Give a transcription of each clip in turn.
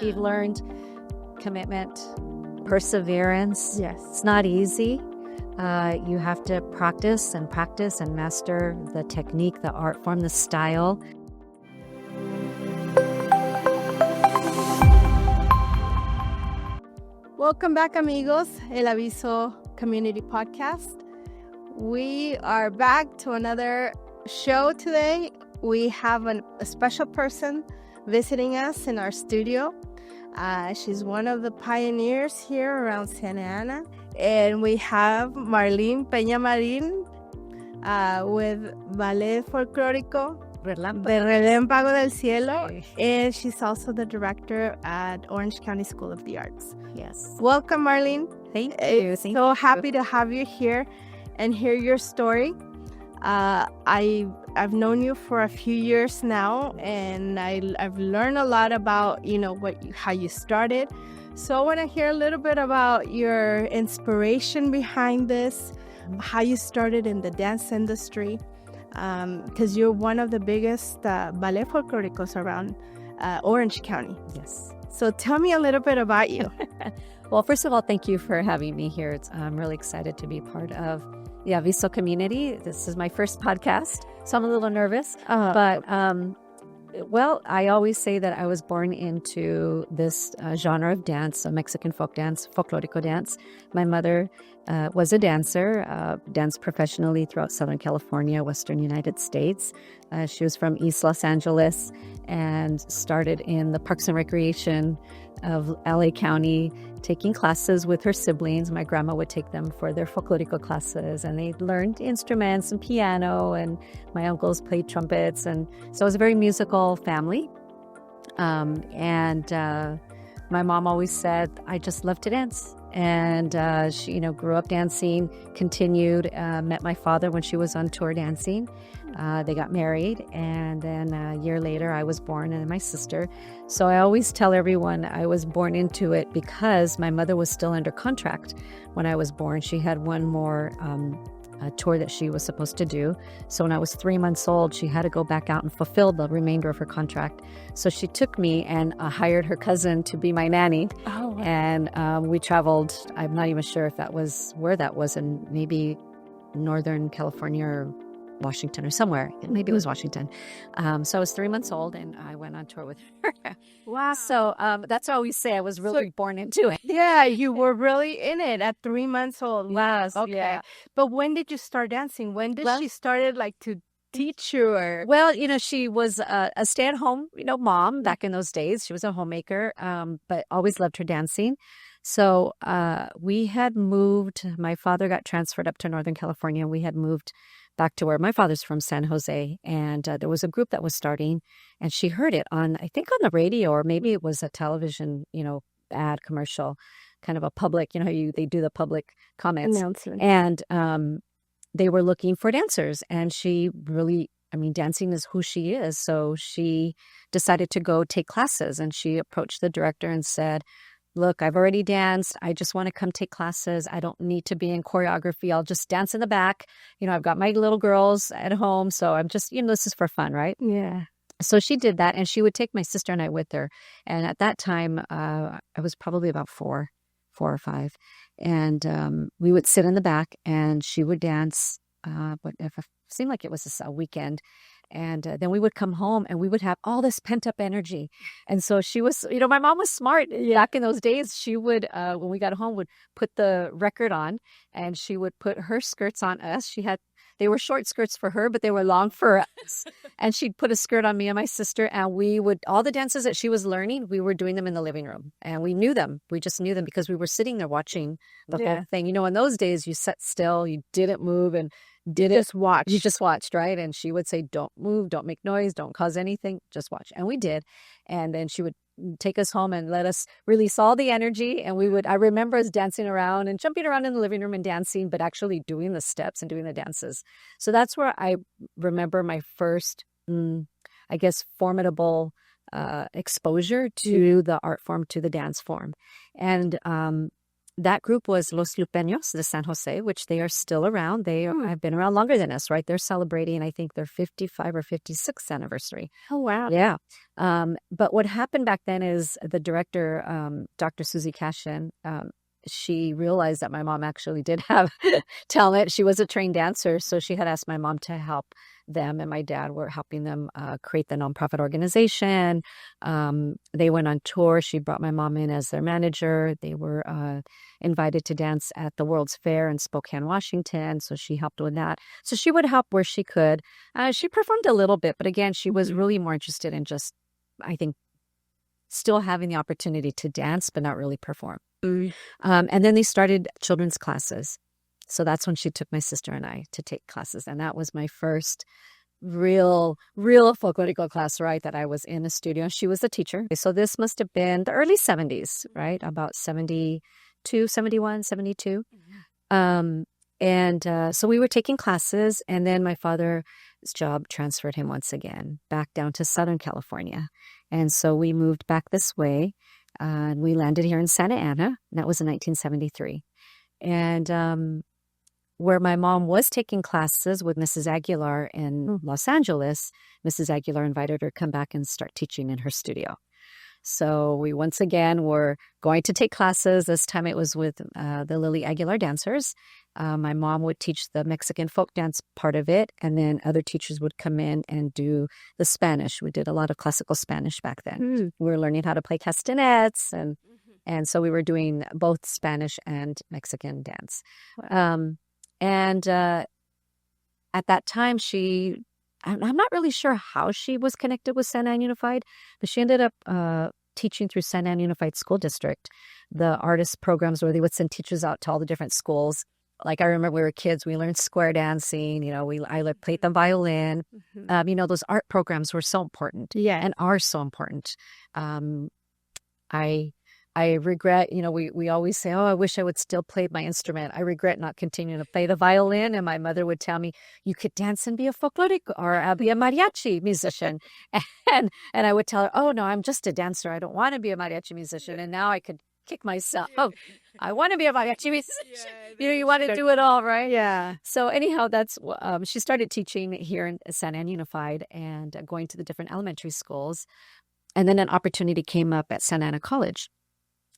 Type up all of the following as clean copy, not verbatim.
You've learned commitment, perseverance. Yes. It's not easy. You have to practice and master the technique, the art form, the style. Welcome back, amigos. El Aviso Community Podcast. We are back to another show today. We have a special person visiting us in our studio. She's one of the pioneers here around Santa Ana. And we have Marlene Peña Marín with Ballet Folclórico de Relampago del Cielo. Okay. And she's also the director at Orange County School of the Arts. Yes. Welcome, Marlene. Thank you. So happy to have you here and hear your story. I've known you for a few years now, and I've learned a lot about how you started. So I want to hear a little bit about your inspiration behind this, how you started in the dance industry, because you're one of the biggest ballet folclóricos around Orange County. Yes. So tell me a little bit about you. Well, first of all, thank you for having me here. I'm really excited to be part of the Aviso community. This is my first podcast, so I'm a little nervous. But I always say that I was born into this genre of dance, a Mexican folk dance, folklorico dance. My mother was a dancer, danced professionally throughout Southern California, Western United States. She was from East Los Angeles and started in the Parks and Recreation of LA County, taking classes with her siblings. My grandma would take them for their folklorico classes, and they learned instruments and piano, and my uncles played trumpets. And so it was a very musical family. My mom always said, I just love to dance. And she, grew up dancing, continued, met my father when she was on tour dancing. They got married, and then a year later I was born, and my sister. So I always tell everyone I was born into it because my mother was still under contract when I was born. She had one more tour that she was supposed to do. So when I was 3 months old, she had to go back out and fulfill the remainder of her contract. So she took me and hired her cousin to be my nanny. Oh, wow. And we traveled. I'm not even sure if that was where that was, in maybe Northern California or Washington or somewhere. Maybe it was Washington. So I was 3 months old, and I went on tour with her. Wow. So that's what I always say. I was really born into it. Yeah, you were really in it at 3 months old. Yes. Okay. Yeah. But when did you start dancing? When did she started to teach you? Or Well, she was a stay-at-home, mom back in those days. She was a homemaker, but always loved her dancing. So we had moved. My father got transferred up to Northern California, and we had moved back to where my father's from, San Jose. And there was a group that was starting, and she heard it on the radio, or maybe it was a television, ad commercial, kind of a public, they do the public comments. announcement. And they were looking for dancers, and she really, dancing is who she is. So she decided to go take classes, and she approached the director and said, look, I've already danced. I just want to come take classes. I don't need to be in choreography. I'll just dance in the back. I've got my little girls at home. So I'm just, this is for fun, right? Yeah. So she did that, and she would take my sister and I with her. And at that time, I was probably about four or five. And we would sit in the back, and she would dance. But if it seemed like it was a weekend. And then we would come home, and we would have all this pent up energy. And so she was, my mom was smart. Back in those days, she would, when we got home, would put the record on, and she would put her skirts on us. They were short skirts for her, but they were long for us. And she'd put a skirt on me and my sister, and all the dances that she was learning, we were doing them in the living room. And we knew them. We just knew them because we were sitting there watching the whole thing. In those days, you sat still, you didn't move, and Just watch. You just watched, right? And she would say, don't move, don't make noise, don't cause anything, just watch. And we did. And then she would take us home and let us release all the energy. And I remember us dancing around and jumping around in the living room and dancing, but actually doing the steps and doing the dances. So that's where I remember my first, formidable exposure to the art form, to the dance form. And that group was Los Lupeños de San Jose, which they are still around. They have been around longer than us, right? They're celebrating, I think, their 55 or 56th anniversary. Oh, wow. Yeah. But what happened back then is the director, Dr. Susie Cashin, she realized that my mom actually did have talent. She was a trained dancer, so she had asked my mom to help them, and my dad were helping them create the nonprofit organization. They went on tour. She brought my mom in as their manager. They were invited to dance at the World's Fair in Spokane, Washington, so she helped with that. So she would help where she could. She performed a little bit, but again, she was really more interested in just, I think, still having the opportunity to dance, but not really perform. And then they started children's classes. So that's when she took my sister and I to take classes. And that was my first real folklorico class, right? That I was in a studio. She was the teacher. So this must have been the early 70s, right? About 72, 71, 72. So we were taking classes, and then my father's job transferred him once again back down to Southern California. And so we moved back this way, and we landed here in Santa Ana, and that was in 1973. And where my mom was taking classes with Mrs. Aguilar in Los Angeles, Mrs. Aguilar invited her to come back and start teaching in her studio. So we once again were going to take classes. This time it was with the Lily Aguilar dancers. My mom would teach the Mexican folk dance part of it, and then other teachers would come in and do the Spanish. We did a lot of classical Spanish back then. We were learning how to play castanets, and so we were doing both Spanish and Mexican dance. Wow. At that time, I'm not really sure how she was connected with Santa Ana Unified, but she ended up teaching through Santa Ana Unified School District, the artist programs where they would send teachers out to all the different schools. Like I remember we were kids, we learned square dancing, I played the violin. Those art programs were so important and are so important. I regret, we always say, oh, I wish I would still play my instrument. I regret not continuing to play the violin. And my mother would tell me, you could dance and be a folkloric or be a mariachi musician. And I would tell her, oh, no, I'm just a dancer. I don't want to be a mariachi musician. And now I could kick myself. Oh, I want to be a mariachi musician. You want to do it all, right? Yeah. So anyhow, that's she started teaching here in Santa Ana Unified and going to the different elementary schools. And then an opportunity came up at Santa Ana College.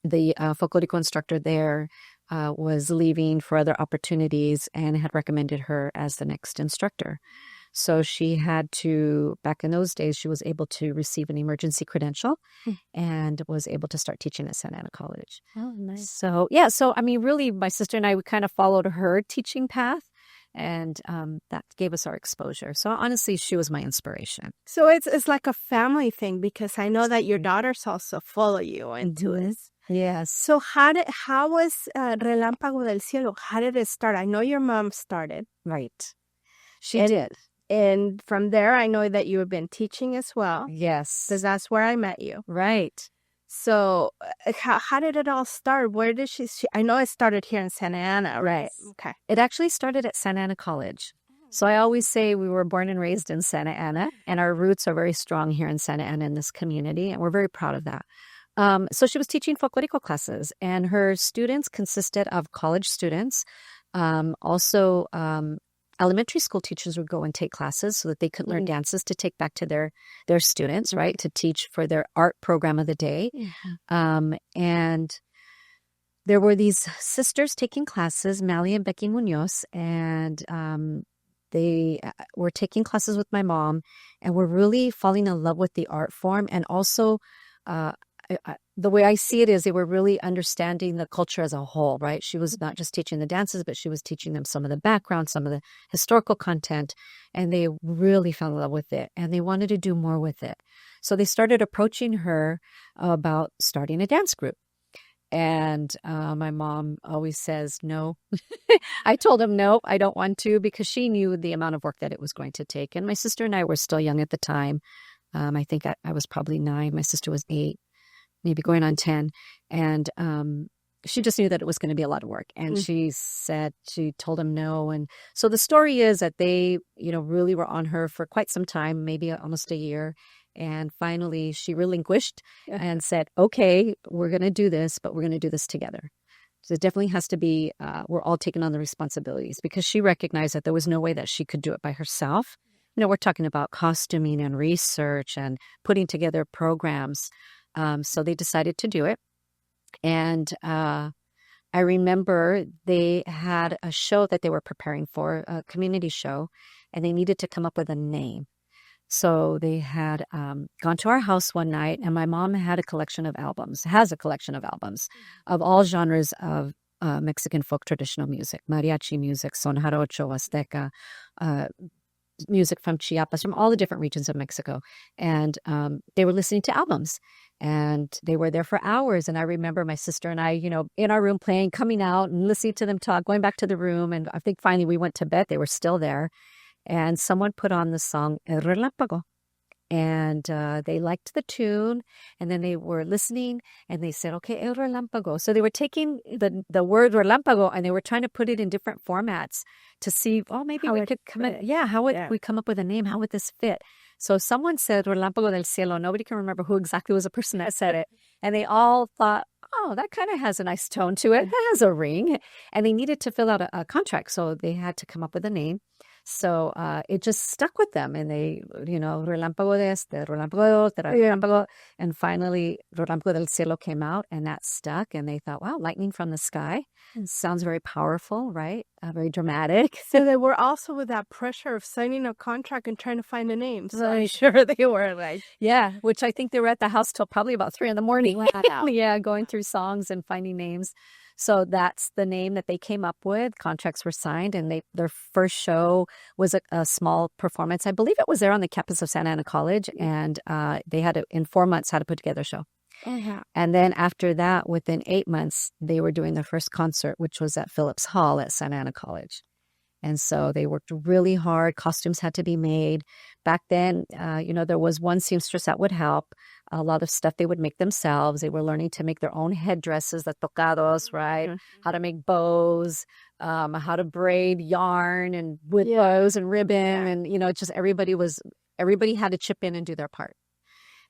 The folklorico instructor there was leaving for other opportunities and had recommended her as the next instructor. So she had to, back in those days, she was able to receive an emergency credential and was able to start teaching at Santa Ana College. Oh, nice. So, yeah. So, really, my sister and I, we kind of followed her teaching path. And that gave us our exposure. So honestly, she was my inspiration. So it's like a family thing, because I know that your daughters also follow you into it. Yes. So how was Relampago del Cielo? How did it start? I know your mom started. Right. She did. And from there, I know that you have been teaching as well. Yes. Because that's where I met you. Right. So how did it all start? Where did she I know it started here in Santa Ana, right? Okay. It actually started at Santa Ana College. So I always say we were born and raised in Santa Ana, and our roots are very strong here in Santa Ana in this community, and we're very proud of that. So she was teaching folklorico classes, and her students consisted of college students. Also, elementary school teachers would go and take classes so that they could learn dances to take back to their students, right, to teach for their art program of the day. And there were these sisters taking classes, Mally and Becky Munoz, and they were taking classes with my mom, and were really falling in love with the art form. And also, the way I see it is they were really understanding the culture as a whole, right? She was not just teaching the dances, but she was teaching them some of the background, some of the historical content, and they really fell in love with it, and they wanted to do more with it. So they started approaching her about starting a dance group. And my mom always says, no. I told him, no, I don't want to, because she knew the amount of work that it was going to take. And my sister and I were still young at the time. I think I was probably 9. My sister was 8, maybe going on 10. And she just knew that it was going to be a lot of work. And she told him no. And so the story is that they, really were on her for quite some time, maybe almost a year. And finally, she relinquished and said, okay, we're going to do this, but we're going to do this together. So it definitely has to be, we're all taking on the responsibilities, because she recognized that there was no way that she could do it by herself. We're talking about costuming and research and putting together programs. So they decided to do it. And I remember they had a show that they were preparing for, a community show, and they needed to come up with a name. So they had gone to our house one night, and my mom had a collection of albums, has a collection of albums of all genres of Mexican folk traditional music, mariachi music, son jarocho, azteca, music from Chiapas, from all the different regions of Mexico. And they were listening to albums, and they were there for hours. And I remember my sister and I, in our room playing, coming out and listening to them talk, going back to the room. And I think finally we went to bed. They were still there. And someone put on the song El Relampago. And they liked the tune, and then they were listening, and they said, okay, El Relampago. So they were taking the word Relampago, and they were trying to put it in different formats to see, maybe how we could come in. Yeah, how would we come up with a name? How would this fit? So someone said Relampago del Cielo. Nobody can remember who exactly was the person that said it. And they all thought, oh, that kind of has a nice tone to it. That has a ring. And they needed to fill out a contract, so they had to come up with a name. So it just stuck with them, and they, Relampago de este, Relampago de Relampago, and finally Relampago del Cielo came out, and that stuck, and they thought, wow, lightning from the sky. Sounds very powerful, right? Very dramatic. So they were also with that pressure of signing a contract and trying to find a name. So I'm sure they were like, yeah, which I think they were at the house till probably about 3 a.m. Wow. Yeah, going through songs and finding names. So that's the name that they came up with. Contracts were signed, and their first show was a small performance. I believe it was there on the campus of Santa Ana College, and they had in 4 months had to put together a show. And then after that, within 8 months, they were doing their first concert, which was at Phillips Hall at Santa Ana College. And so they worked really hard. Costumes had to be made. Back then, there was one seamstress that would help. A lot of stuff they would make themselves. They were learning to make their own headdresses, the tocados, right? How to make bows, how to braid yarn and with bows and ribbon. And, just everybody had to chip in and do their part.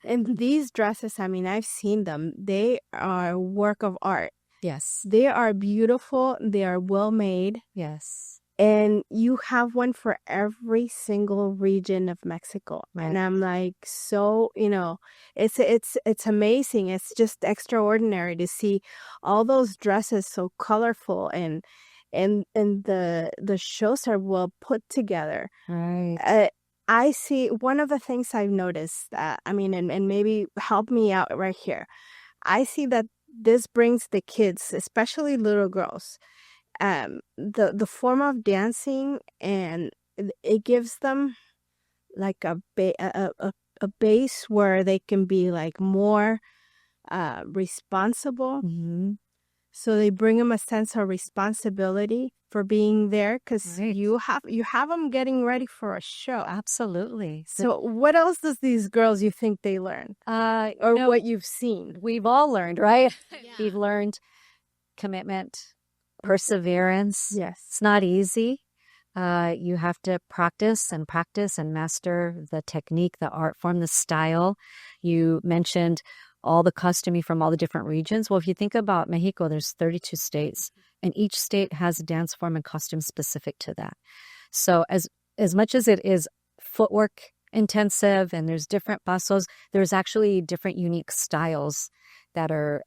And these dresses, I've seen them. They are a work of art. Yes. They are beautiful. They are well made. Yes. And you have one for every single region of Mexico. Right. And I'm like, so, it's amazing. It's just extraordinary to see all those dresses so colorful, and the shows are well put together. Right. I see one of the things I've noticed that, and maybe help me out right here. I see that this brings the kids, especially little girls, the form of dancing, and it gives them like a base where they can be like more responsible. So they bring them a sense of responsibility for being there, because you have them getting ready for a show. Absolutely. So what else does these girls, you think they learn, or what you've seen? We've all learned, right? We've learned commitment, perseverance. Yes. It's not easy. You have to practice and master the technique, the art form, the style. You mentioned all the costuming from all the different regions. Well, if you think about Mexico, there's 32 states, and each state has a dance form and costume specific to that. So as much as it is footwork intensive and there's different pasos, there's actually different unique styles that are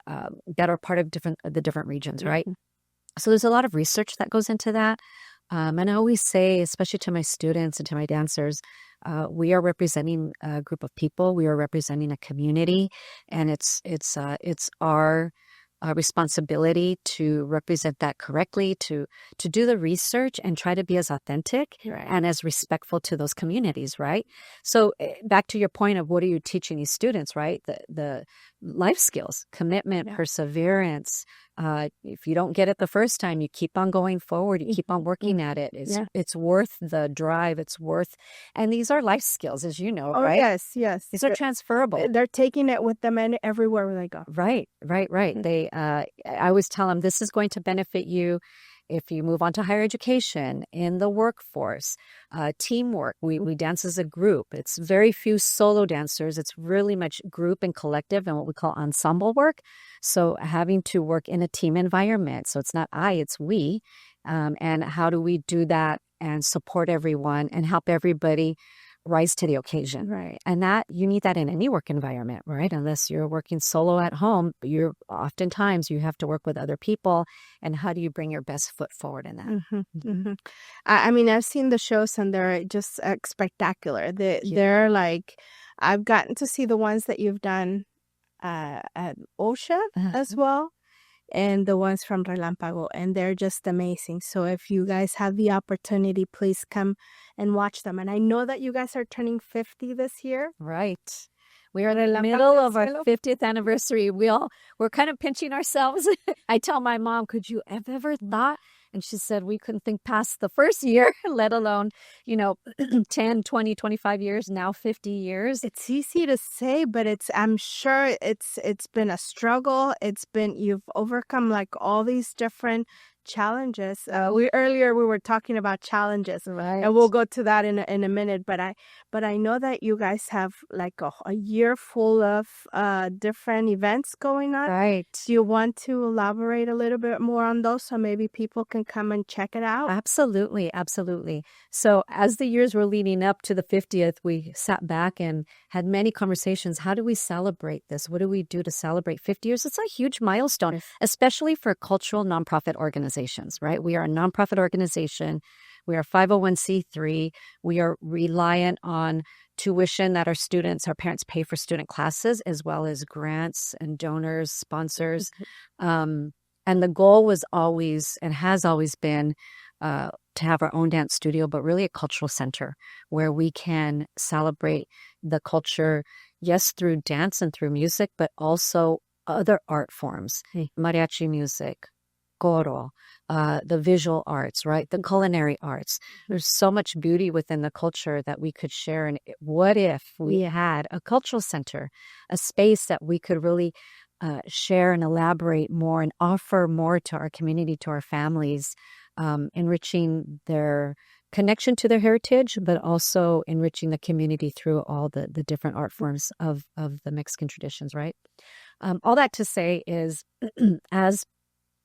part of the different regions, right? So there's a lot of research that goes into that. And I always say, especially to my students and to my dancers, we are representing a group of people. We are representing a community, and it's our responsibility to represent that correctly, to do the research and try to be as authentic and as respectful to those communities, right? So back to your point of what are you teaching these students, right? The life skills, commitment, perseverance. If you don't get it the first time, you keep on going forward. You keep on working at it. It's worth the drive. And these are life skills, as you know, right? Yes. These are transferable. They're taking it with them everywhere they go. Right. They, I always tell them, this is going to benefit you If you move on to higher education, in the workforce, teamwork, we dance as a group. It's very few solo dancers. It's really much group and collective and what we call ensemble work. So having to work in a team environment. So it's not I, it's we. And how do we do that and support everyone and help everybody rise to the occasion? Right. And that you need that in any work environment, right? Unless you're working solo at home, oftentimes you have to work with other people. And how do you bring your best foot forward in that? Mm-hmm, mm-hmm. I mean, I've seen the shows and they're just spectacular. They're like, I've gotten to see the ones that you've done at OSHA as well, and the ones from Relampago, and they're just amazing. So if you guys have the opportunity, please come and watch them. And I know that you guys are turning 50 this year. Right. We are in the middle of our 50th anniversary. We're kind of pinching ourselves. I tell my mom, could you have ever thought? And she said, we couldn't think past the first year, let alone, 10, 20, 25 years, now 50 years. It's easy to say, but I'm sure it's been a struggle. You've overcome like all these different challenges. We were talking about challenges, right? And we'll go to that in a minute. But I know that you guys have like a year full of different events going on. Right. Do you want to elaborate a little bit more on those so maybe people can come and check it out? Absolutely, absolutely. So as the years were leading up to the 50th, we sat back and had many conversations. How do we celebrate this? What do we do to celebrate 50 years? It's a huge milestone, especially for cultural nonprofit organizations, right? We are a nonprofit organization. We are 501c3. We are reliant on tuition that our parents pay for student classes, as well as grants and donors, sponsors. And the goal was always and has always been to have our own dance studio, but really a cultural center where we can celebrate the culture, yes, through dance and through music, but also other art forms, mariachi music, coro, the visual arts, right? The culinary arts. There's so much beauty within the culture that we could share. And what if we had a cultural center, a space that we could really share and elaborate more and offer more to our community, to our families, enriching their connection to their heritage, but also enriching the community through all the different art forms of the Mexican traditions, right? All that to say is, as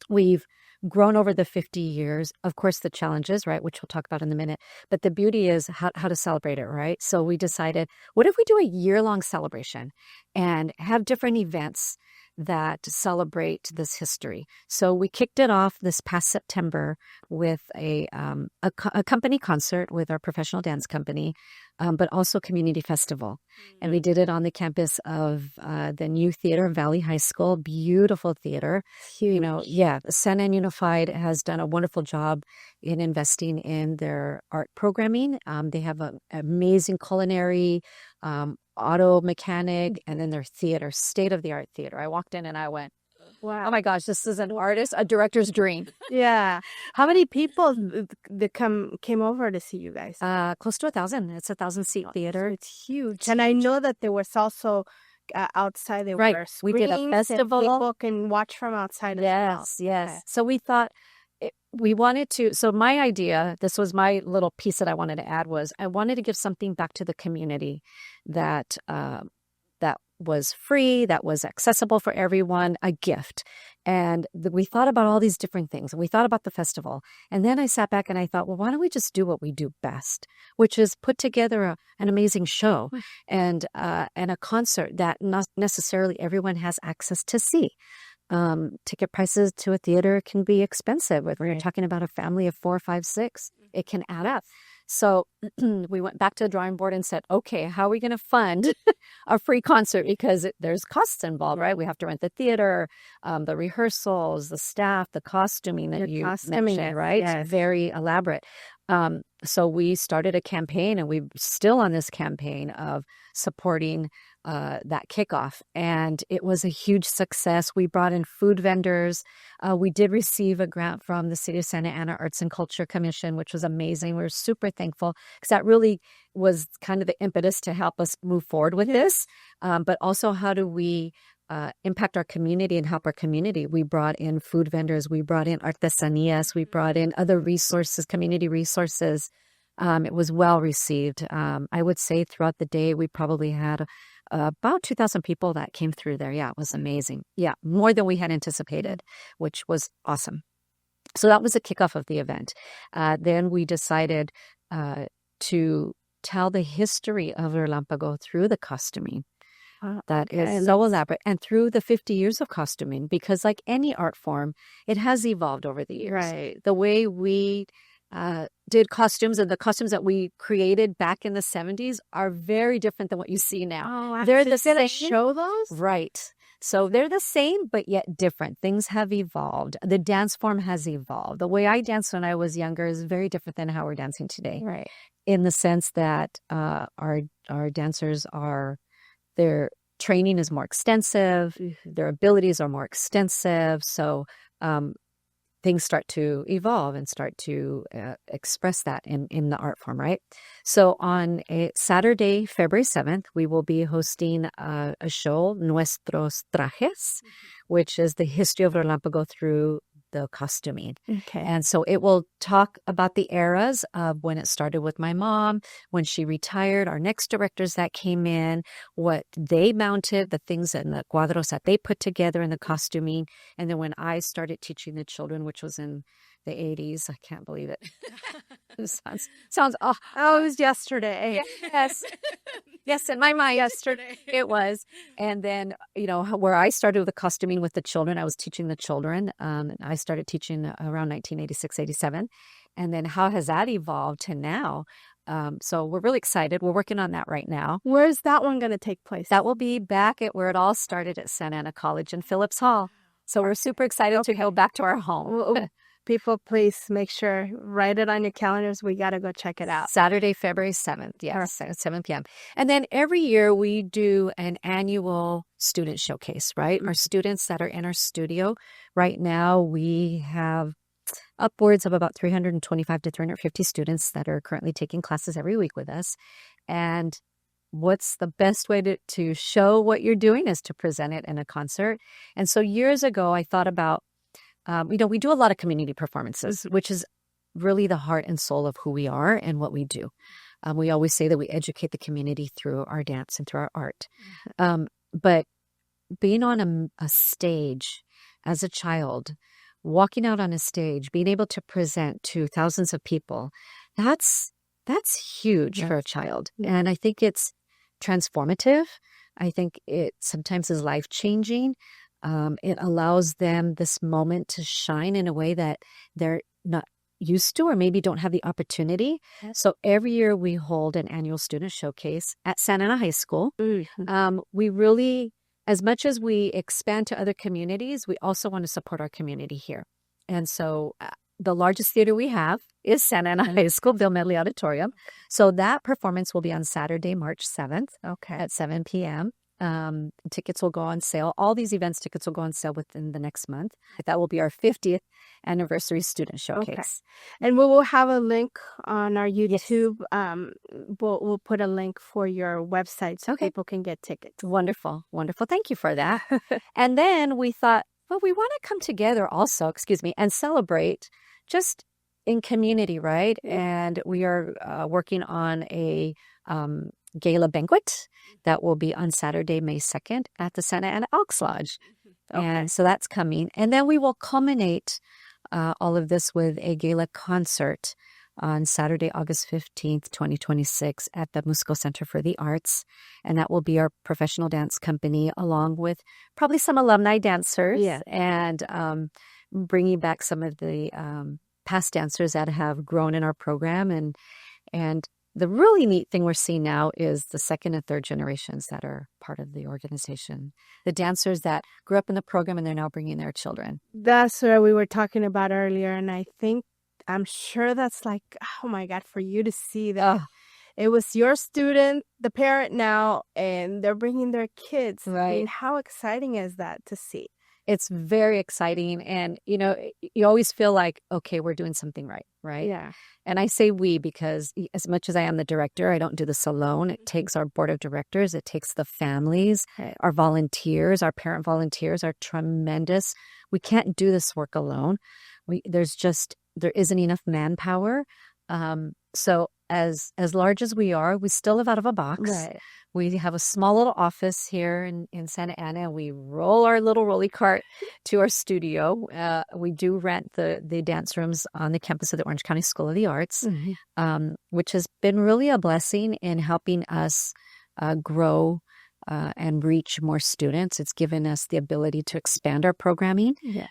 we've grown over the 50 years, of course, the challenges, right, which we'll talk about in a minute, but the beauty is how to celebrate it, right? So we decided, what if we do a year-long celebration and have different events that celebrate this history? So we kicked it off this past September with a company concert with our professional dance company, but also community festival. And we did it on the campus of the new theater, Valley High School, beautiful theater. San An Unified has done a wonderful job in investing in their art programming. They have an amazing culinary, auto mechanic, and then their theater, state-of-the-art theater. I walked in and I went, wow, oh my gosh, this is an artist, a director's dream. Yeah. How many people came over to see you guys? Close to 1,000. It's a 1,000-seat theater. So it's huge. And I know that there was also outside. There were screens. We did a festival. People can watch from outside as well. Yes. Okay. So we thought we wanted to, so my idea, this was my little piece that I wanted to add, was I wanted to give something back to the community that was free, that was accessible for everyone, a gift. And we thought about all these different things. We thought about the festival. And then I sat back and I thought, well, why don't we just do what we do best, which is put together an amazing show and a concert that not necessarily everyone has access to see. Ticket prices to a theater can be expensive. If we're talking about a family of 4, 5, 6, it can add up. So we went back to the drawing board and said, okay, how are we going to fund a free concert? Because there's costs involved, right? We have to rent the theater, the rehearsals, the staff, the costuming that you mentioned, right? Yes. Very elaborate. So we started a campaign, and we're still on this campaign of supporting that kickoff. And it was a huge success. We brought in food vendors. We did receive a grant from the City of Santa Ana Arts and Culture Commission, which was amazing. We were super thankful because that really was kind of the impetus to help us move forward with this. But also, how do we impact our community and help our community, we brought in food vendors, we brought in artesanías, we brought in other resources, community resources. It was well received. I would say throughout the day, we probably had about 2,000 people that came through there. Yeah, it was amazing. Yeah, more than we had anticipated, which was awesome. So that was the kickoff of the event. Then we decided to tell the history of Relampago through the costuming. That is so elaborate. And through the 50 years of costuming, because like any art form, it has evolved over the years. Right. The way we did costumes and the costumes that we created back in the 70s are very different than what you see now. Oh, They're the same. Show those? Right. So they're the same, but yet different. Things have evolved. The dance form has evolved. The way I danced when I was younger is very different than how we're dancing today. Right. In the sense that our dancers their training is more extensive, their abilities are more extensive. So things start to evolve and start to express that in the art form, right? So on a Saturday, February 7th, we will be hosting a show, Nuestros Trajes, which is the history of Relampago through the costuming. Okay. And so it will talk about the eras of when it started with my mom, when she retired, our next directors that came in, what they mounted, the things and the cuadros that they put together in the costuming. And then when I started teaching the children, which was in the 80s, I can't believe it. It sounds it was yesterday. Yes. Yes, in my mind, yesterday it was. And then, where I started with the costuming with the children, I was teaching the children. I started teaching around 1986, 87. And then how has that evolved to now? So we're really excited. We're working on that right now. Where's that one going to take place? That will be back at where it all started at Santa Ana College in Phillips Hall. So we're super excited to go back to our home. People, please make sure, write it on your calendars. We got to go check it out. Saturday, February 7th. Yes, at 7 p.m. And then every year we do an annual student showcase, right? Our students that are in our studio right now, we have upwards of about 325 to 350 students that are currently taking classes every week with us. And what's the best way to show what you're doing is to present it in a concert. And so years ago, I thought about, we do a lot of community performances, which is really the heart and soul of who we are and what we do. We always say that we educate the community through our dance and through our art. But being on a stage as a child, walking out on a stage, being able to present to thousands of people, that's huge for a child. And I think it's transformative. I think it sometimes is life-changing. It allows them this moment to shine in a way that they're not used to or maybe don't have the opportunity. Yes. So every year we hold an annual student showcase at Santa Ana High School. We really, as much as we expand to other communities, we also want to support our community here. And so the largest theater we have is Santa Ana High School, Bill Medley Auditorium. So that performance will be on Saturday, March 7th at 7 p.m. Tickets will go on sale. All these events tickets will go on sale within the next month. That will be our 50th anniversary student showcase. Okay. And we will have a link on our YouTube. Yes. We'll put a link for your website so people can get tickets. Wonderful. Wonderful. Thank you for that. And then we thought, well, we want to come together also, and celebrate just in community, right? And we are working on a gala banquet that will be on Saturday, May 2nd at the Santa Ana Elks Lodge. And so that's coming. And then we will culminate all of this with a gala concert on Saturday, August 15th, 2026 at the Musical Center for the Arts. And that will be our professional dance company along with probably some alumni dancers and bringing back some of the past dancers that have grown in our program. And the really neat thing we're seeing now is the second and third generations that are part of the organization. The dancers that grew up in the program and they're now bringing their children. That's what we were talking about earlier. And I'm sure that's like, oh my God, for you to see that. It was your student, the parent now, and they're bringing their kids. Right. I mean, how exciting is that to see? It's very exciting. And, you always feel like, okay, we're doing something right, right? Yeah. And I say we because as much as I am the director, I don't do this alone. It takes our board of directors, it takes the families, our volunteers, our parent volunteers are tremendous. We can't do this work alone. There isn't enough manpower. So as large as we are, we still live out of a box. Right. We have a small little office here in Santa Ana. We roll our little rolly cart to our studio. We do rent the dance rooms on the campus of the Orange County School of the Arts, which has been really a blessing in helping us grow and reach more students. It's given us the ability to expand our programming. Yeah.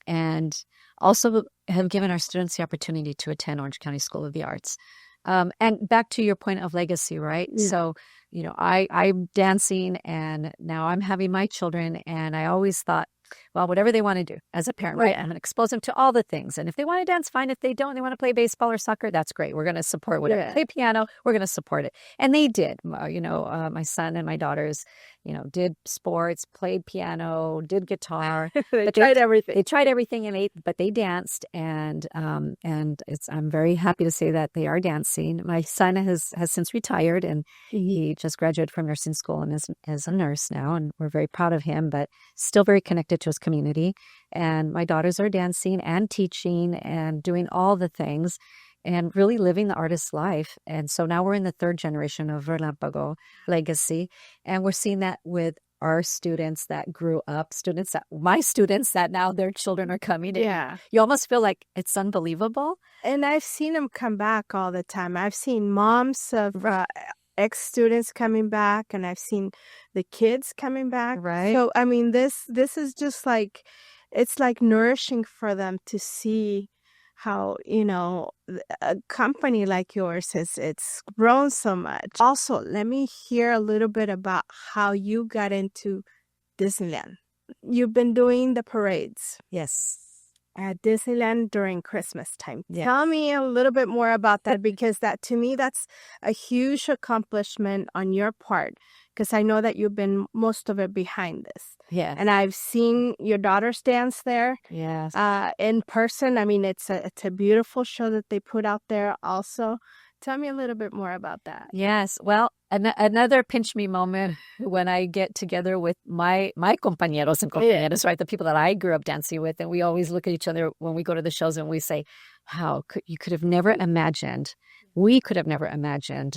And also have given our students the opportunity to attend Orange County School of the Arts. And back to your point of legacy, right? Yeah. So, I'm dancing and now I'm having my children, and I always thought, well, whatever they want to do as a parent, right? I'm going to expose them to all the things. And if they want to dance, fine. If they don't, they want to play baseball or soccer, that's great. We're going to support whatever. Yeah. Play piano, we're going to support it. And they did. My son and my daughters, did sports, played piano, did guitar. They tried everything. They tried everything, but they danced. And I'm very happy to say that they are dancing. My son has since retired, and he just graduated from nursing school and is a nurse now. And we're very proud of him, but still very connected to his community. And my daughters are dancing and teaching and doing all the things and really living the artist's life. And so now we're in the third generation of Relampago legacy. And we're seeing that with our students that grew up, my students that now their children are coming. Yeah. You almost feel like it's unbelievable. And I've seen them come back all the time. I've seen moms of ex-students coming back, and I've seen the kids coming back. Right. So, I mean, this is just like, it's like nourishing for them to see how, a company like yours it's grown so much. Also, let me hear a little bit about how you got into Disneyland. You've been doing the parades. Yes. At Disneyland during Christmas time. Yeah. Tell me a little bit more about that, because that, to me, that's a huge accomplishment on your part, because I know that you've been most of it behind this. Yeah. And I've seen your daughters dance there. Yes. In person. I mean, it's a beautiful show that they put out there also. Tell me a little bit more about that. Yes. Well, another pinch me moment when I get together with my compañeros and compañeras, right? The people that I grew up dancing with. And we always look at each other when we go to the shows and we say, we could have never imagined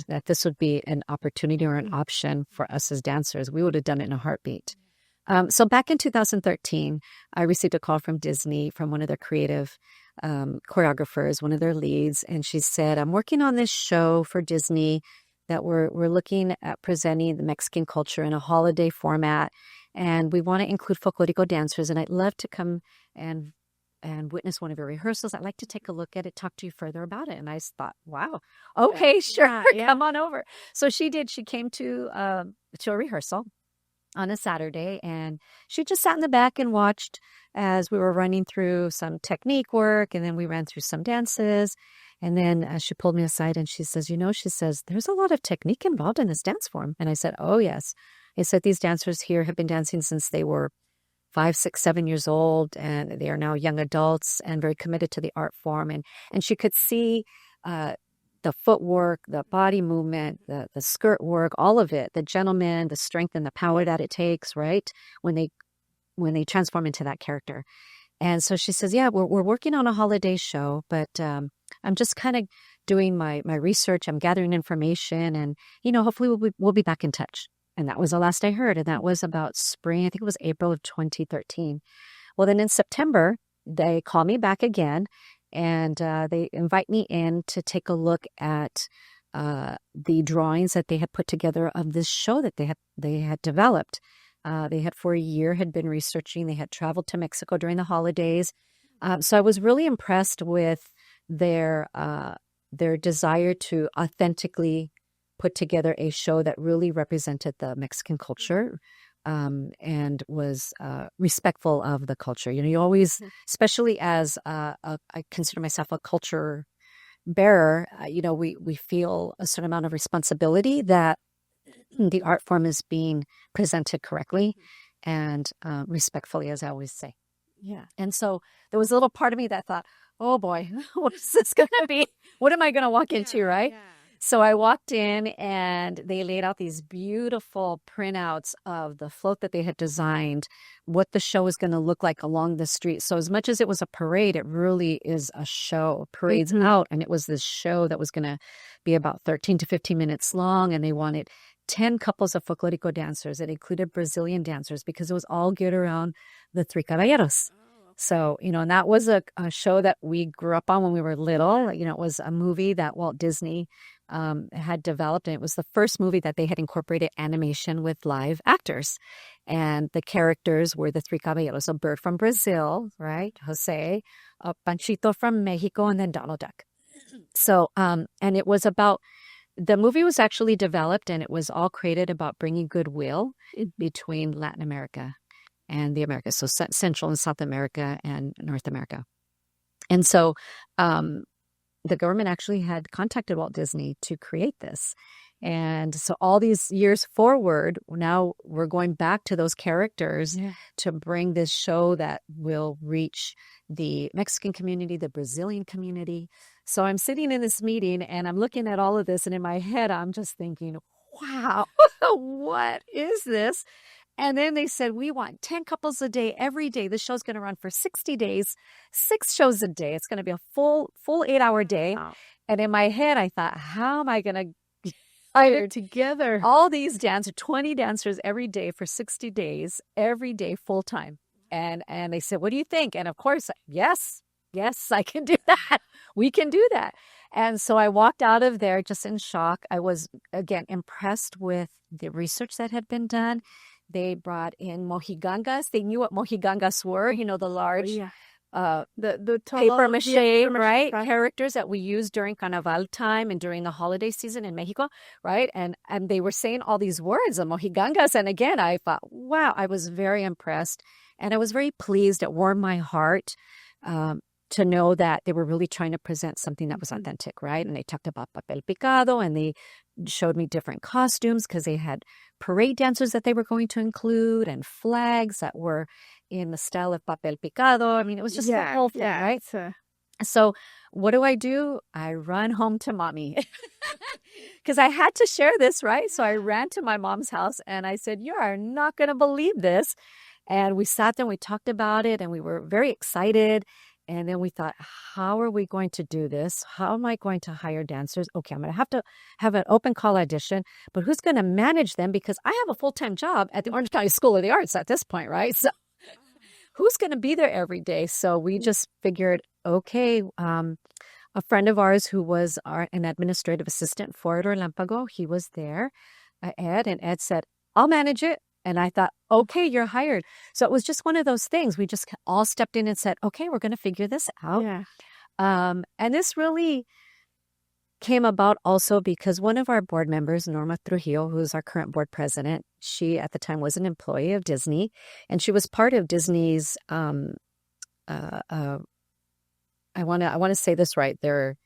that this would be an opportunity or an option for us as dancers. We would have done it in a heartbeat. So back in 2013, I received a call from Disney, from one of their creative choreographers, one of their leads. And she said, I'm working on this show for Disney that we're looking at presenting the Mexican culture in a holiday format. And we want to include folklorico dancers. And I'd love to come and witness one of your rehearsals. I'd like to take a look at it, talk to you further about it. And I thought, wow, okay, sure, come on over. So she did. She came to a rehearsal on a Saturday, and she just sat in the back and watched as we were running through some technique work, and then we ran through some dances. And then she pulled me aside and she says, there's a lot of technique involved in this dance form. And I said, oh, yes. I said, these dancers here have been dancing since they were 5, 6, 7 years old, and they are now young adults and very committed to the art form. And she could see the footwork, the body movement, the skirt work, all of it, the gentleman, the strength and the power that it takes, right? When they transform into that character. And so she says, yeah, we're working on a holiday show, but I'm just kind of doing my research. I'm gathering information, and, hopefully we'll be back in touch. And that was the last I heard. And that was about spring. I think it was April of 2013. Well, then in September, they call me back again, and they invite me in to take a look at the drawings that they had put together of this show that they had developed. They had for a year had been researching. They had traveled to Mexico during the holidays. So I was really impressed with their desire to authentically put together a show that really represented the Mexican culture and was respectful of the culture. You always, especially as I consider myself a culture bearer, we feel a certain amount of responsibility that the art form is being presented correctly. and respectfully, as I always say. Yeah. And so there was a little part of me that thought, oh boy, what is this going to be? What am I going to walk into, right? Yeah. So I walked in and they laid out these beautiful printouts of the float that they had designed, what the show was going to look like along the street. So as much as it was a parade, it really is a show. Parade's out, and it was this show that was going to be about 13 to 15 minutes long, and they wanted 10 couples of folklorico dancers. It included Brazilian dancers because it was all geared around the Three Caballeros. So, and that was a show that we grew up on when we were little. It was a movie that Walt Disney had developed, and it was the first movie that they had incorporated animation with live actors. And the characters were the Three Caballeros, a bird from Brazil, right? Jose, a Panchito from Mexico, and then Donald Duck. So, and it was about, the movie was actually developed, and it was all created about bringing goodwill between Latin America and the Americas, so Central and South America and North America. And so the government actually had contacted Walt Disney to create this. And so all these years forward, now we're going back to those characters to bring this show that will reach the Mexican community, the Brazilian community. So I'm sitting in this meeting and I'm looking at all of this, and in my head, I'm just thinking, wow, what is this? And then they said, we want 10 couples a day, every day. The show's going to run for 60 days, 6 shows a day. It's going to be a full 8-hour day. Wow. And in my head, I thought, how am I going to hire together all these dancers, 20 dancers every day for 60 days, every day, full time? And they said, what do you think? And of course, yes, I can do that. We can do that. And so I walked out of there just in shock. I was, again, impressed with the research that had been done. They brought in mojigangas. They knew what mojigangas were, the large the paper mache, right? Characters that we use during Carnaval time and during the holiday season in Mexico, right? And they were saying all these words, the mojigangas. And again, I thought, wow, I was very impressed. And I was very pleased. It warmed my heart to know that they were really trying to present something that was authentic, right? And they talked about papel picado, and they showed me different costumes because they had parade dancers that they were going to include and flags that were in the style of papel picado. I mean, it was just the whole thing, right? So what do? I run home to mommy because I had to share this, right? So I ran to my mom's house and I said, you are not going to believe this. And we sat there and we talked about it and we were very excited. And then we thought, how are we going to do this? How am I going to hire dancers? Okay, I'm going to have to have an open call audition, but who's going to manage them? Because I have a full-time job at the Orange County School of the Arts at this point, right? So who's going to be there every day? So we just figured, okay, a friend of ours who was an administrative assistant for Relampago, he was there, Ed, and Ed said, I'll manage it. And I thought, okay, you're hired. So it was just one of those things. We just all stepped in and said, okay, we're going to figure this out. Yeah. And this really came about also because one of our board members, Norma Trujillo, who's our current board president, she at the time was an employee of Disney, and she was part of Disney's, I want to say this right, their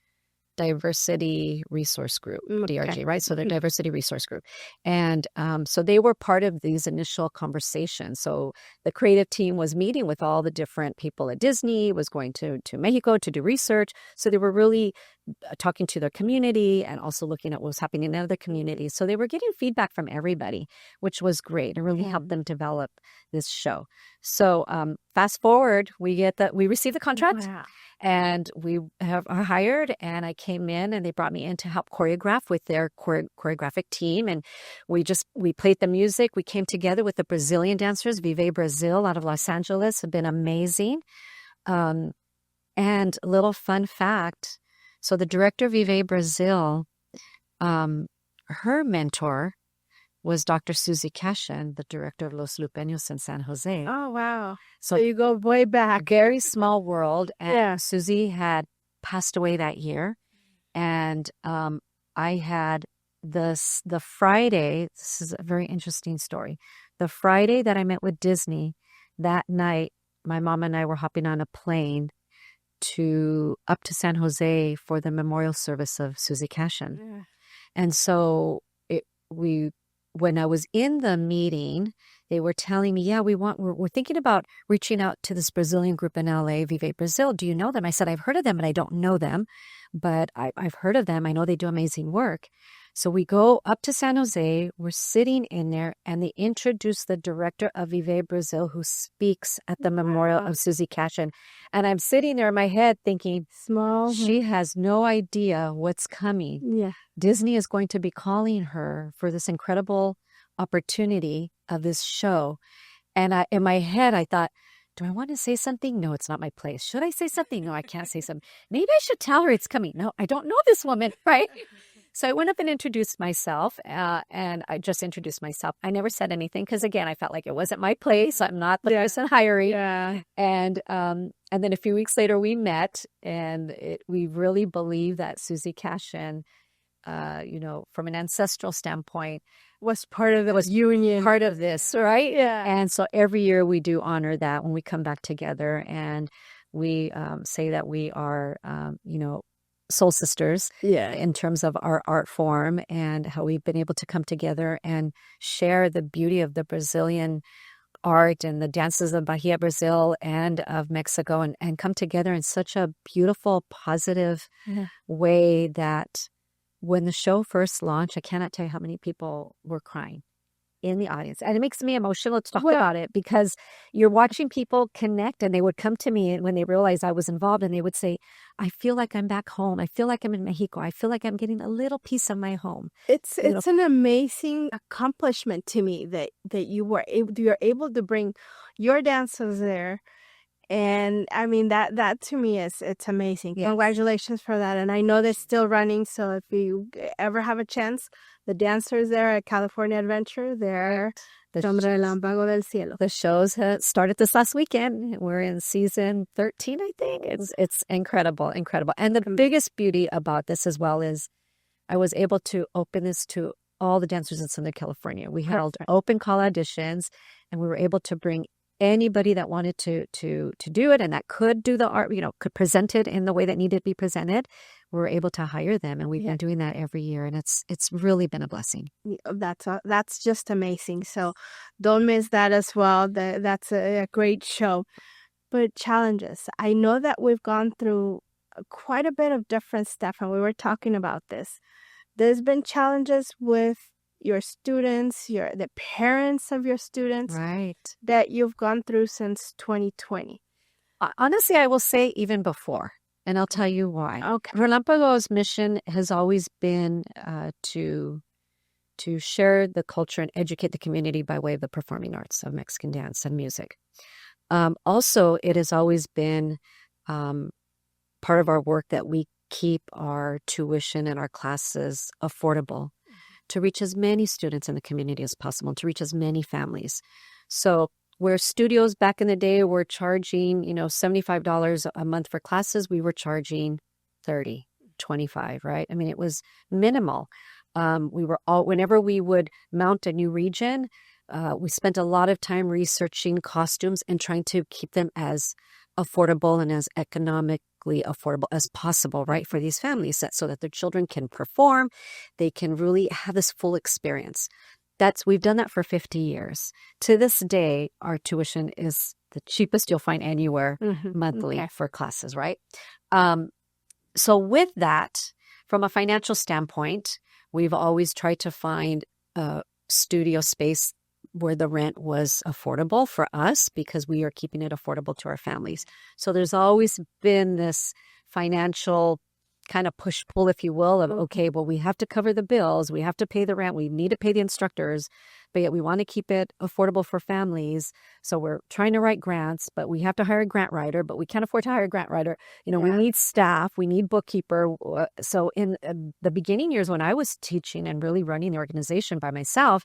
Diversity Resource Group, DRG, right? So their Diversity Resource Group. And so they were part of these initial conversations. So the creative team was meeting with all the different people at Disney, was going to Mexico to do research. So they were really talking to their community and also looking at what was happening in other communities. So they were getting feedback from everybody, which was great. It really helped them develop this show. So fast forward, we receive the contract. Wow. And we are hired, and I came in and they brought me in to help choreograph with their choreographic team. And we played the music. We came together with the Brazilian dancers, Vive Brazil out of Los Angeles, have been amazing. And a little fun fact. So the director of Vive Brazil, her mentor was Dr. Susie Cashin, the director of Los Lupeños in San Jose. Oh, wow. So you go way back. Very small world. And Susie had passed away that year. And I had the Friday, this is a very interesting story. The Friday that I met with Disney, that night, my mom and I were hopping on a plane up to San Jose for the memorial service of Susie Cashin. Yeah. And so when I was in the meeting, they were telling me, yeah, we're thinking about reaching out to this Brazilian group in LA, Vive Brazil. Do you know them? I said, I've heard of them, but I don't know them. But I've heard of them. I know they do amazing work. So we go up to San Jose. We're sitting in there, and they introduce the director of Vive Brazil, who speaks at the memorial of Susie Cashin. And I'm sitting there in my head thinking, Small. she has no idea what's coming. Yeah. Disney is going to be calling her for this incredible opportunity of this show. And in my head, I thought, do I want to say something? No, it's not my place. Should I say something? No, I can't say something. Maybe I should tell her it's coming. No, I don't know this woman, right? So I went up and introduced myself, and I just introduced myself. I never said anything because, again, I felt like it wasn't my place. I'm not the person hiring. Yeah. And then a few weeks later, we met, and we really believe that Susie Cashin, from an ancestral standpoint, was part of the union. Part of this, right? Yeah. And so every year we do honor that when we come back together, and we say that we are, soul sisters, in terms of our art form, and how we've been able to come together and share the beauty of the Brazilian art and the dances of Bahia, Brazil, and of Mexico, and come together in such a beautiful, positive way that when the show first launched, I cannot tell you how many people were crying in the audience. And it makes me emotional to talk about it, because you're watching people connect, and they would come to me when they realized I was involved, and they would say, I feel like I'm back home. I feel like I'm in Mexico. I feel like I'm getting a little piece of my home. It's an amazing accomplishment to me that you're able to bring your dancers there. And I mean, that to me it's amazing. Yes. Congratulations for that. And I know they're still running. So if you ever have a chance, the dancers there at California Adventure, they're from Relampago del Cielo. The shows started this last weekend. We're in season 13, I think. It's incredible. And the biggest beauty about this as well is I was able to open this to all the dancers in Southern California. We held open call auditions, and we were able to bring anybody that wanted to do it and that could do the art, could present it in the way that needed to be presented. We were able to hire them, and we've been doing that every year, and it's really been a blessing. That's just amazing. So don't miss that as well. That's a great show. But challenges. I know that we've gone through quite a bit of different stuff, and we were talking about this. There's been challenges with your students, the parents of your students, right, that you've gone through since 2020. Honestly, I will say even before, and I'll tell you why. Okay. Relampago's mission has always been to share the culture and educate the community by way of the performing arts of Mexican dance and music. Also, it has always been part of our work that we keep our tuition and our classes affordable, to reach as many students in the community as possible, and to reach as many families. So where studios back in the day were charging, $75 a month for classes, we were charging $30, $25, right? I mean, it was minimal. Whenever we would mount a new region, we spent a lot of time researching costumes and trying to keep them as affordable and as economically affordable as possible, right, for these families, so that their children can perform, they can really have this full experience. We've done that for 50 years. To this day, our tuition is the cheapest you'll find anywhere monthly for classes, right? So with that, from a financial standpoint, we've always tried to find a studio space where the rent was affordable for us, because we are keeping it affordable to our families. So there's always been this financial kind of push-pull, if you will, of, okay, well, we have to cover the bills, we have to pay the rent, we need to pay the instructors, but yet we want to keep it affordable for families. So we're trying to write grants, but we have to hire a grant writer, but we can't afford to hire a grant writer. We need staff, we need bookkeeper. So in the beginning years when I was teaching and really running the organization by myself,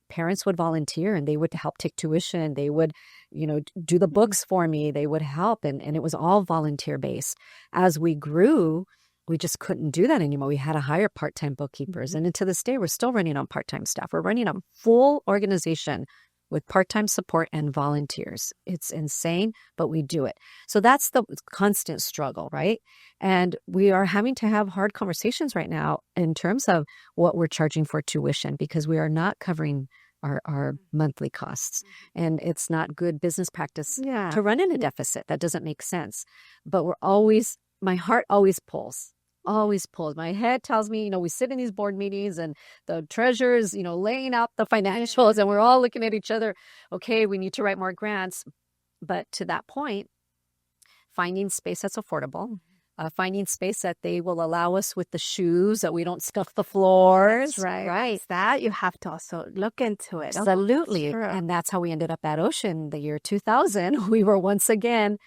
parents would volunteer, and they would help take tuition. They would, do the books for me. They would help. And it was all volunteer based. As we grew, we just couldn't do that anymore. We had to hire part-time bookkeepers. And to this day, we're still running on part-time staff. We're running a full organization with part-time support and volunteers. It's insane, but we do it. So that's the constant struggle, right? And we are having to have hard conversations right now in terms of what we're charging for tuition, because we are not covering our monthly costs. And it's not good business practice Yeah. to run in a deficit. That doesn't make sense. But my heart always pulls. Always pulls. My head tells me, we sit in these board meetings and the treasurer's, laying out the financials and we're all looking at each other. Okay, we need to write more grants. But to that point, finding space that's affordable, finding space that they will allow us with the shoes, that we don't scuff the floors. Right. That you have to also look into it. Absolutely. Sure. And that's how we ended up at Ocean the year 2000. We were once again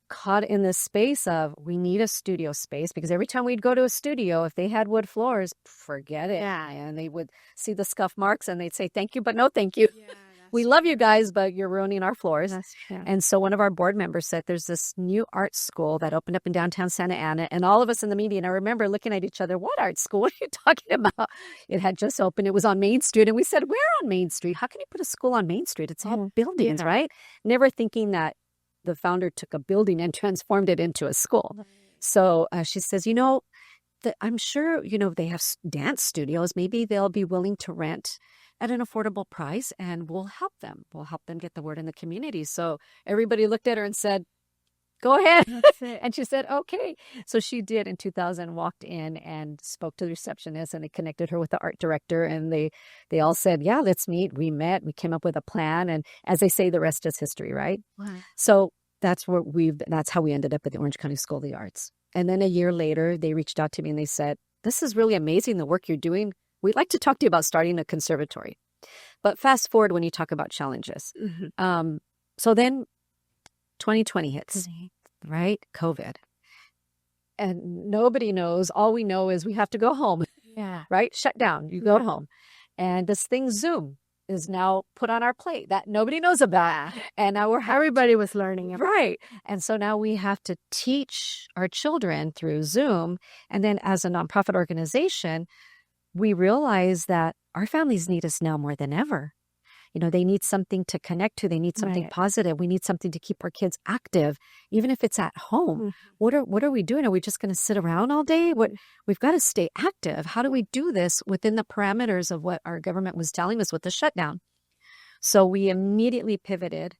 caught in this space of we need a studio space, because every time we'd go to a studio, if they had wood floors, forget it. Yeah. And they would see the scuff marks and they'd say, thank you, but no thank you. We love you guys, but you're ruining our floors. That's true. And so one of our board members said there's this new art school that opened up in downtown Santa Ana. And all of us in the meeting, I remember looking at each other, what art school? What are you talking about? It had just opened. It was on Main Street. And we said, where on Main Street? How can you put a school on Main Street? It's all buildings, right? Never thinking that the founder took a building and transformed it into a school. So she says, I'm sure, they have dance studios. Maybe they'll be willing to rent at an affordable price and we'll help them. We'll help them get the word in the community. So everybody looked at her and said, go ahead. And she said, okay. So she did in 2000, walked in and spoke to the receptionist and they connected her with the art director. And they all said, yeah, let's meet. We met, we came up with a plan. And as they say, the rest is history, right? Wow. So that's how we ended up at the Orange County School of the Arts. And then a year later, they reached out to me and they said, this is really amazing, the work you're doing. We'd like to talk to you about starting a conservatory. But fast forward when you talk about challenges. So then 2020 hits, right? COVID. And nobody knows. All we know is we have to go home, right? Shut down. You go home. And this thing, Zoom, is now put on our plate that nobody knows about. And now everybody was learning it. Right. And so now we have to teach our children through Zoom. And then as a nonprofit organization, we realize that our families need us now more than ever. They need something to connect to. They need something positive. We need something to keep our kids active, even if it's at home. What are we doing? Are we just going to sit around all day? We've got to stay active. How do we do this within the parameters of what our government was telling us with the shutdown? So we immediately pivoted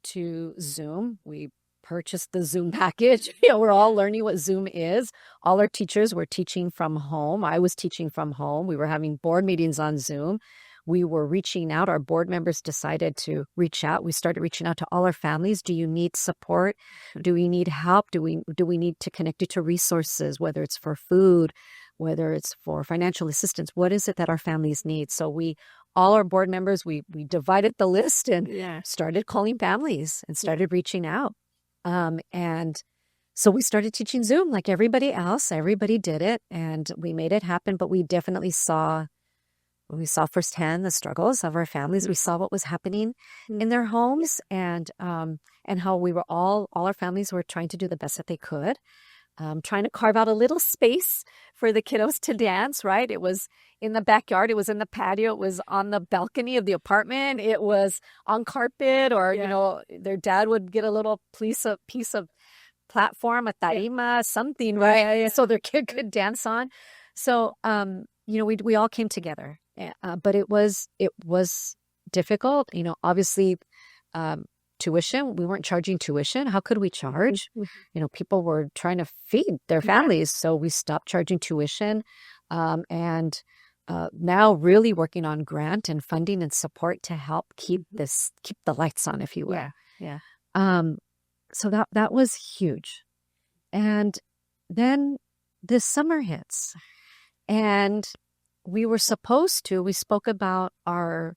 to Zoom. We purchased the Zoom package. We're all learning what Zoom is. All our teachers were teaching from home. I was teaching from home. We were having board meetings on Zoom. We were reaching out. Our board members decided to reach out. We started reaching out to all our families. Do you need support? Do we need help? Do we need to connect you to resources, whether it's for food, whether it's for financial assistance? What is it that our families need? So all our board members, we divided the list and started calling families and started reaching out. And so we started teaching Zoom like everybody else. Everybody did it and we made it happen. But we definitely saw firsthand the struggles of our families. We saw what was happening in their homes and how we were all our families were trying to do the best that they could, trying to carve out a little space for the kiddos to dance, right? It was in the backyard. It was in the patio. It was on the balcony of the apartment. It was on carpet or, their dad would get a little piece of platform, a tarima, something, right? So their kid could dance on. So, we all came together. But it was difficult, obviously, tuition, we weren't charging tuition. How could we charge? People were trying to feed their families. So we stopped charging tuition. And now really working on grant and funding and support to help keep the lights on, if you will. Yeah. So that was huge. And then this summer hits and we spoke about our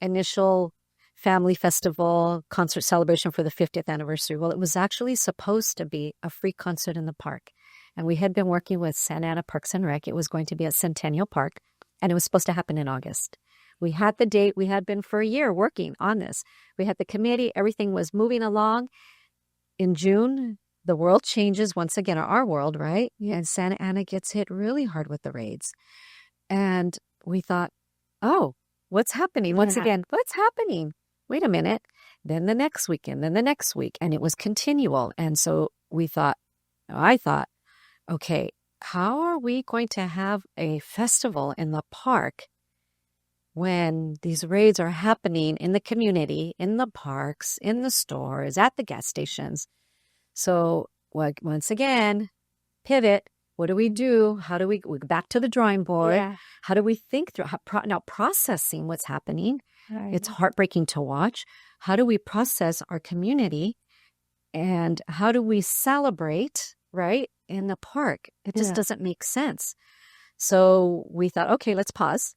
initial family festival concert celebration for the 50th anniversary. Well, it was actually supposed to be a free concert in the park. And we had been working with Santa Ana Parks and Rec. It was going to be at Centennial Park, and it was supposed to happen in August. We had the date. We had been for a year working on this. We had the committee. Everything was moving along. In June, the world changes once again, our world, right? And Santa Ana gets hit really hard with the raids. And we thought, oh, what's happening? Once again, what's happening? Wait a minute. Then the next weekend, then the next week. And it was continual. And so I thought, okay, how are we going to have a festival in the park when these raids are happening in the community, in the parks, in the stores, at the gas stations. So once again, pivot. What do we do? How do we go back to the drawing board? Yeah. How do we think through now processing what's happening? Right. It's heartbreaking to watch. How do we process our community? And how do we celebrate, right, in the park? It just doesn't make sense. So we thought, okay, let's pause.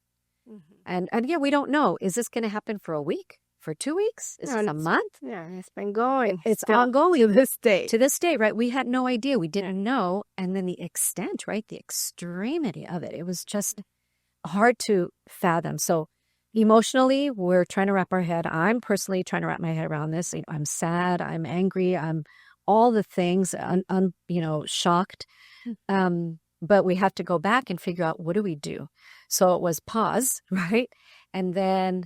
And yeah, we don't know. Is this going to happen for a week? For 2 weeks? Is this a month? Yeah, it's been going. It's still ongoing to this day. To this day, right? We had no idea. We didn't know. And then the extent, right? The extremity of it. It was just hard to fathom. So emotionally, we're trying to wrap our head. I'm personally trying to wrap my head around this. I'm sad. I'm angry. I'm all the things, shocked. But we have to go back and figure out, what do we do? So it was pause, right? And then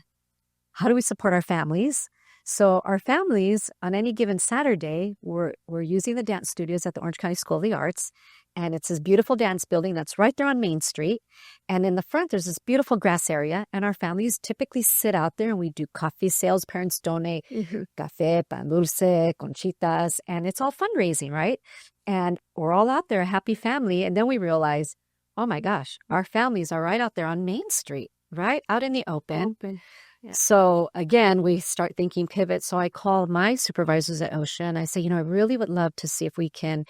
how do we support our families? So our families, on any given Saturday, we're using the dance studios at the Orange County School of the Arts. And it's this beautiful dance building that's right there on Main Street. And in the front, there's this beautiful grass area. And our families typically sit out there and we do coffee sales. Parents donate café, pan dulce, conchitas. And it's all fundraising, right? And we're all out there, a happy family. And then we realize, oh my gosh, our families are right out there on Main Street, right? Out in the open. Yeah. So again, we start thinking pivot. So I call my supervisors at OSHA and I say, I really would love to see if we can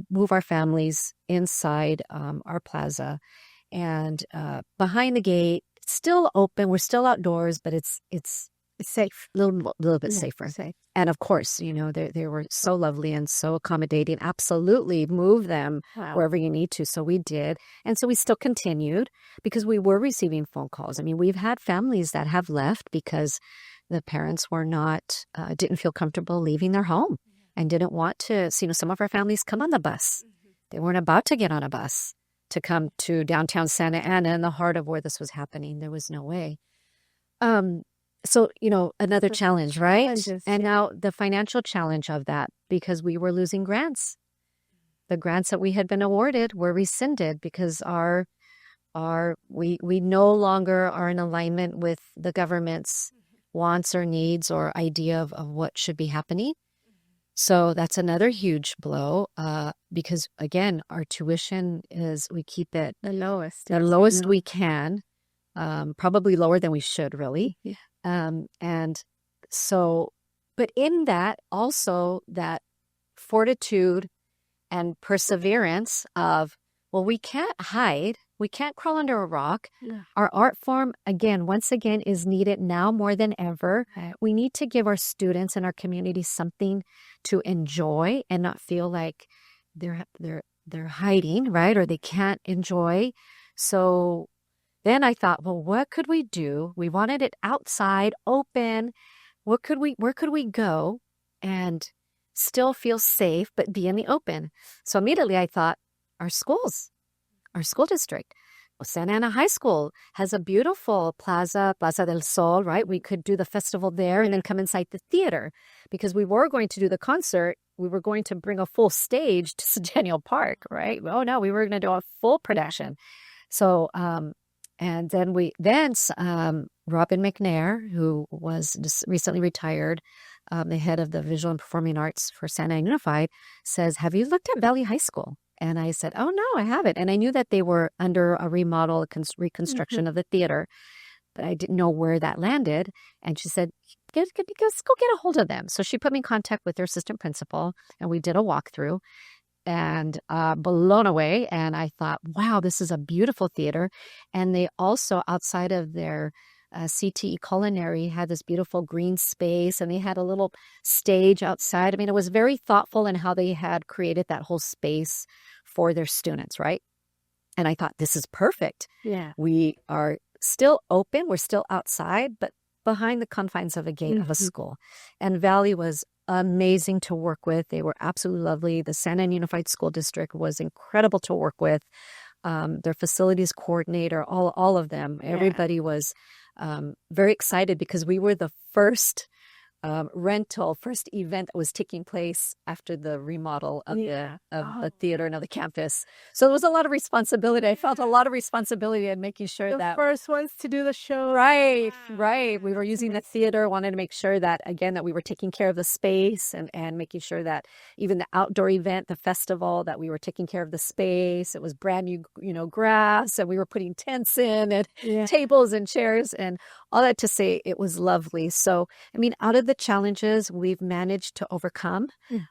move our families inside our plaza and behind the gate. It's still open. We're still outdoors, but it's safe, a little bit safer. Safe. And of course, they were so lovely and so accommodating. Absolutely move them wherever you need to. So we did. And so we still continued because we were receiving phone calls. I mean, we've had families that have left because the parents were not, didn't feel comfortable leaving their home and didn't want to, some of our families come on the bus. They weren't about to get on a bus to come to downtown Santa Ana in the heart of where this was happening. There was no way. So, another challenge, right? And now the financial challenge of that, because we were losing grants. The grants that we had been awarded were rescinded because we no longer are in alignment with the government's wants or needs or idea of what should be happening. So that's another huge blow because, again, our tuition we keep it the lowest we can, probably lower than we should, really. Yeah. And so, but in that also that fortitude and perseverance of, well, we can't hide. We can't crawl under a rock. No. Our art form, once again, is needed now more than ever. Right. We need to give our students and our community something to enjoy and not feel like they're hiding, right? Or they can't enjoy. So then I thought, well, what could we do? We wanted it outside, open. Where could we go and still feel safe, but be in the open? So immediately I thought, our schools, our school district. Well, Santa Ana High School has a beautiful Plaza del Sol, right? We could do the festival there and then come inside the theater because we were going to do the concert. We were going to bring a full stage to Centennial Park, right? Oh no, we were going to do a full production. So, and then Robin McNair, who was just recently retired, the head of the Visual and Performing Arts for Santa Ana Unified, says, have you looked at Valley High School? And I said, oh, no, I haven't. And I knew that they were under a remodel, reconstruction of the theater, but I didn't know where that landed. And she said, go get a hold of them. So she put me in contact with their assistant principal, and we did a walkthrough. And blown away. And I thought, wow, this is a beautiful theater. And they also, outside of their CTE culinary, had this beautiful green space, and they had a little stage outside. I mean, it was very thoughtful in how they had created that whole space for their students, right? And I thought, this is perfect. Yeah. We are still open. We're still outside, but behind the confines of a gate of a school. And Valley was amazing to work with. They were absolutely lovely. The Santa Ana Unified School District was incredible to work with. Their facilities coordinator, all of them, everybody was very excited because we were the first rental, first event that was taking place after the remodel of the theater and of the campus. So there was a lot of responsibility. I felt a lot of responsibility in making sure the first ones to do the show. Right. We were using the theater, wanted to make sure that, again, that we were taking care of the space and making sure that even the outdoor event, the festival, that we were taking care of the space. It was brand new, grass, and we were putting tents in and tables and chairs and all that to say it was lovely. So, I mean, out of the challenges we've managed to overcome,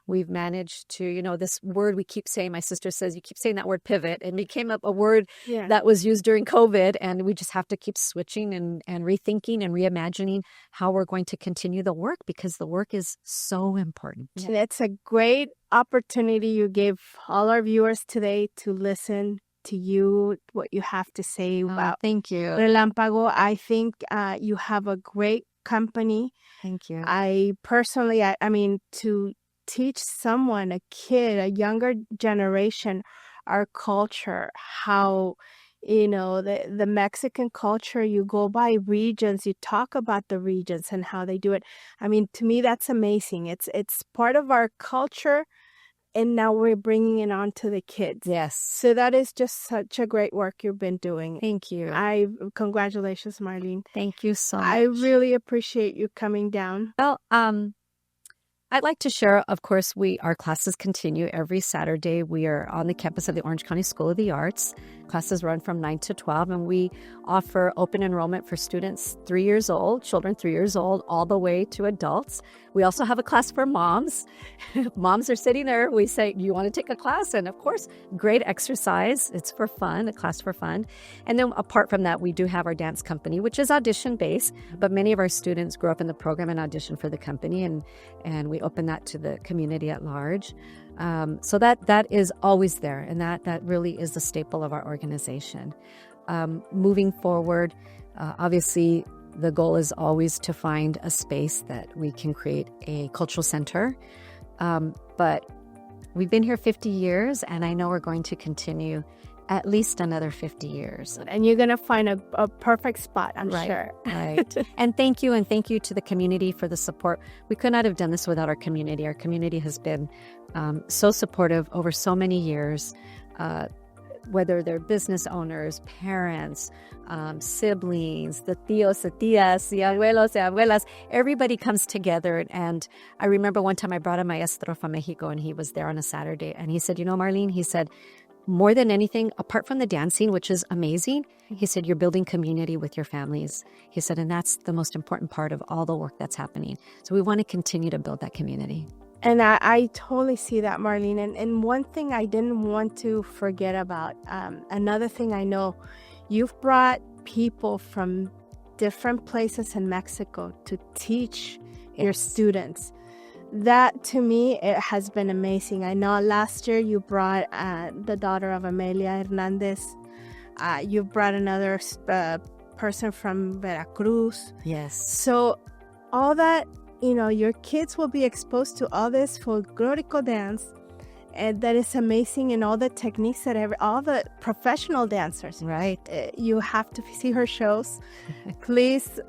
we've managed to, this word we keep saying, my sister says, you keep saying that word pivot, and became a word that was used during COVID. And we just have to keep switching and rethinking and reimagining how we're going to continue the work, because the work is so important. And it's a great opportunity you gave all our viewers today to listen to you, what you have to say about thank you. Relampago. I think you have a great company. Thank you. I personally, I mean, to teach someone, a kid, a younger generation, our culture, how, the Mexican culture, you go by regions, you talk about the regions and how they do it. I mean, to me, that's amazing. It's part of our culture. And now we're bringing it on to the kids. Yes. So that is just such a great work you've been doing. Thank you. Congratulations, Marlene. Thank you so much. I really appreciate you coming down. Well, I'd like to share, of course, our classes continue every Saturday. We are on the campus of the Orange County School of the Arts. Classes run from 9 to 12, and we offer open enrollment for students 3 years old, children 3 years old, all the way to adults. We also have a class for moms. Moms are sitting there. We say, do you want to take a class? And of course, great exercise. It's for fun, a class for fun. And then apart from that, we do have our dance company, which is audition-based, but many of our students grow up in the program and audition for the company, and we open that to the community at large. So that is always there, and that really is the staple of our organization. Moving forward, obviously, the goal is always to find a space that we can create a cultural center. But we've been here 50 years, and I know we're going to continue at least another 50 years. And you're going to find a perfect spot, I'm sure. Right. And thank you to the community for the support. We could not have done this without our community. Our community has been so supportive over so many years, whether they're business owners, parents, siblings, the tíos, the tías, the abuelos, the abuelas, everybody comes together. And I remember one time I brought a maestro from Mexico, and he was there on a Saturday, and he said, Marlene, he said, more than anything, apart from the dancing, which is amazing, he said, you're building community with your families. He said, and that's the most important part of all the work that's happening. So we want to continue to build that community. And I totally see that, Marlene. And one thing I didn't want to forget about, another thing I know, you've brought people from different places in Mexico to teach your students. That, to me, it has been amazing. I know last year you brought the daughter of Amelia Hernandez. You brought another person from Veracruz. Yes. So all that, your kids will be exposed to all this folklorico dance. And that is amazing, and all the techniques that all the professional dancers. Right. You have to see her shows. Please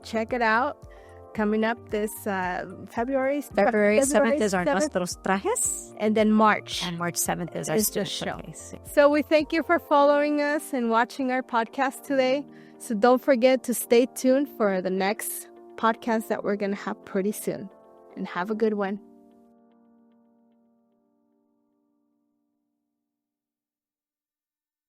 check it out. Coming up this February 7th is our Nuestros Trajes. And then March. And March 7th is our show. Showcase. So we thank you for following us and watching our podcast today. So don't forget to stay tuned for the next podcast that we're going to have pretty soon. And have a good one.